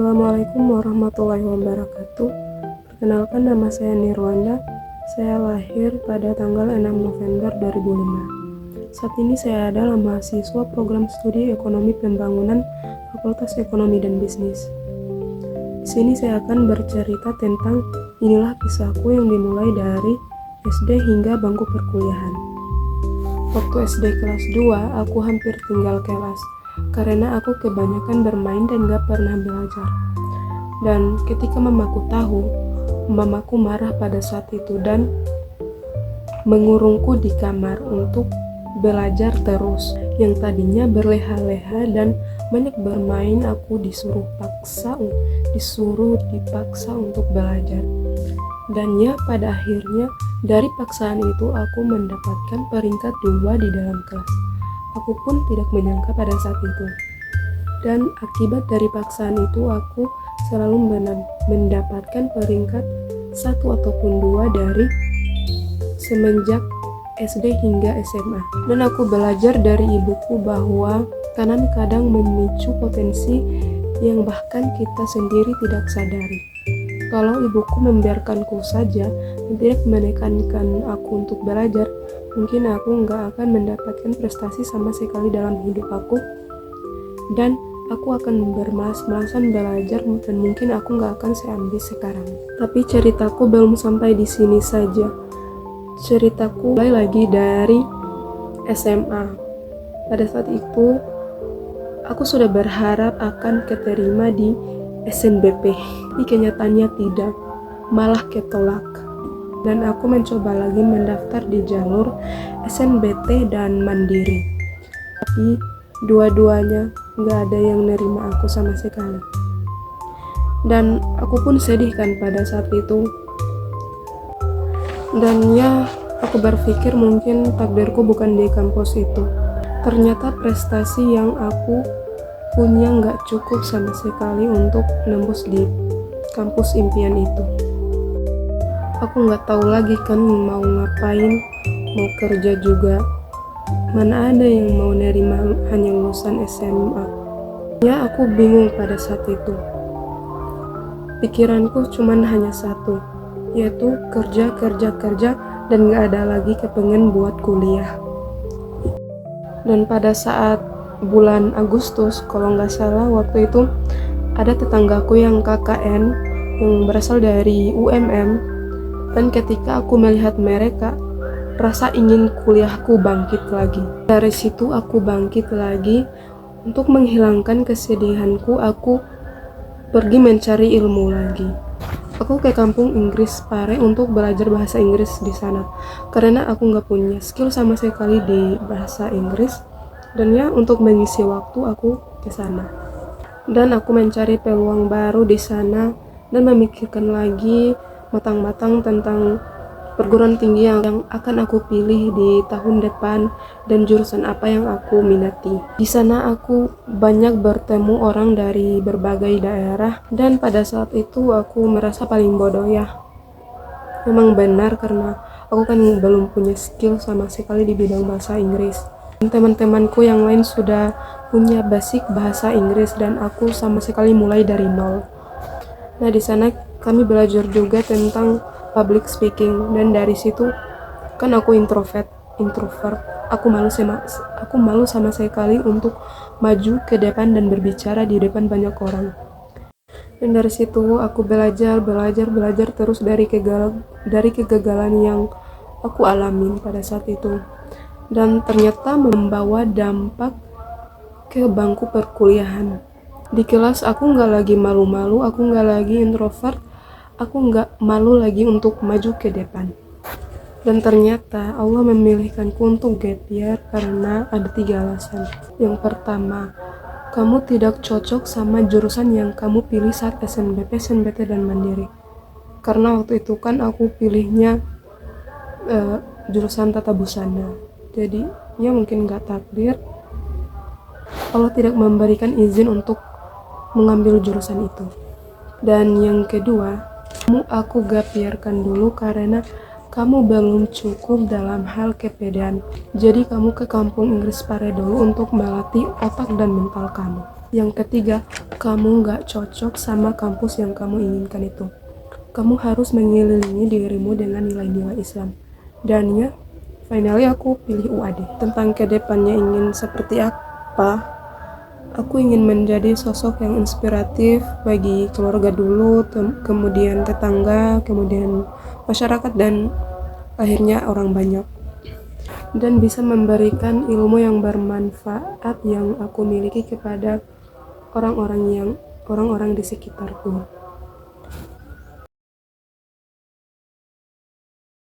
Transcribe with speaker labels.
Speaker 1: Assalamualaikum warahmatullahi wabarakatuh. Perkenalkan, nama saya Nirwanda. Saya lahir pada tanggal 6 November 2005. Saat ini saya adalah mahasiswa program studi Ekonomi Pembangunan Fakultas Ekonomi dan Bisnis. Di sini saya akan bercerita tentang inilah kisahku yang dimulai dari SD hingga bangku perkuliahan. Waktu SD kelas 2, aku hampir tinggal kelas karena aku kebanyakan bermain dan gak pernah belajar. Dan ketika mamaku tahu, mamaku marah pada saat itu dan mengurungku di kamar untuk belajar terus. Yang tadinya berleha-leha dan banyak bermain, aku disuruh dipaksa untuk belajar. Dan ya, pada akhirnya dari paksaan itu aku mendapatkan peringkat 2 di dalam kelas. Aku pun tidak menyangka pada saat itu. Dan akibat dari paksaan itu aku selalu mendapatkan peringkat 1 ataupun 2 dari semenjak SD hingga SMA. Dan aku belajar dari ibuku bahwa kanan kadang memicu potensi yang bahkan kita sendiri tidak sadari. Kalau ibuku membiarkanku saja dan tidak menekankan aku untuk belajar, mungkin aku nggak akan mendapatkan prestasi sama sekali dalam hidup aku, dan aku akan bermalas-malasan belajar dan mungkin aku nggak akan seambis sekarang. Tapi ceritaku belum sampai di sini saja. Ceritaku mulai lagi dari SMA. Pada saat itu aku sudah berharap akan keterima di SNBP, tapi kenyataannya tidak, malah ketolak. Dan aku mencoba lagi mendaftar di jalur SNBT dan Mandiri, tapi dua-duanya nggak ada yang nerima aku sama sekali. Dan aku pun sedih kan pada saat itu. Dan ya, aku berpikir mungkin takdirku bukan di kampus itu. Ternyata prestasi yang aku punya nggak cukup sama sekali untuk nembus di kampus impian itu. Aku nggak tahu lagi kan mau ngapain, mau kerja juga. Mana ada yang mau nerima hanya lulusan SMA. Ya, aku bingung pada saat itu. Pikiranku cuman hanya satu, yaitu kerja dan nggak ada lagi kepengen buat kuliah. Dan pada saat bulan Agustus, kalau nggak salah waktu itu ada tetanggaku yang KKN yang berasal dari UMM, dan ketika aku melihat mereka, rasa ingin kuliahku bangkit lagi. Dari situ aku bangkit lagi. Untuk menghilangkan kesedihanku, aku pergi mencari ilmu lagi. Aku ke kampung Inggris Pare untuk belajar bahasa Inggris di sana, karena aku nggak punya skill sama sekali di bahasa Inggris. Dan ya, untuk mengisi waktu aku ke sana. Dan aku mencari peluang baru di sana dan memikirkan lagi matang-matang tentang perguruan tinggi yang akan aku pilih di tahun depan dan jurusan apa yang aku minati. Di sana aku banyak bertemu orang dari berbagai daerah, dan pada saat itu aku merasa paling bodoh ya. Memang benar, karena aku kan belum punya skill sama sekali di bidang bahasa Inggris. Teman-temanku yang lain sudah punya basic bahasa Inggris dan aku sama sekali mulai dari nol. Nah, di sana kami belajar juga tentang public speaking, dan dari situ kan aku introvert. Aku malu sama sekali untuk maju ke depan dan berbicara di depan banyak orang. Dan dari situ aku belajar terus dari kegagalan yang aku alamin pada saat itu. Dan ternyata membawa dampak ke bangku perkuliahan. Di kelas aku nggak lagi malu-malu, aku nggak lagi introvert, aku nggak malu lagi untuk maju ke depan. Dan ternyata Allah memilihkanku untuk gap year karena ada 3 alasan. Yang pertama, kamu tidak cocok sama jurusan yang kamu pilih saat SNBP, SNBT, dan Mandiri. Karena waktu itu kan aku pilihnya jurusan tata busana. Jadi ya mungkin gak takdir, Allah tidak memberikan izin untuk mengambil jurusan itu. Dan yang kedua, aku gap year-kan dulu karena kamu belum cukup dalam hal kepedean. Jadi kamu ke kampung Inggris Pare dulu untuk melatih otak dan mental kamu. Yang ketiga, kamu gak cocok sama kampus yang kamu inginkan itu. Kamu harus mengelilingi dirimu dengan nilai-nilai Islam. Dan ya, finally aku pilih UAD. Tentang kedepannya ingin seperti apa, aku ingin menjadi sosok yang inspiratif bagi keluarga dulu, kemudian tetangga, kemudian masyarakat, dan akhirnya orang banyak. Dan bisa memberikan ilmu yang bermanfaat yang aku miliki kepada orang-orang di sekitarku.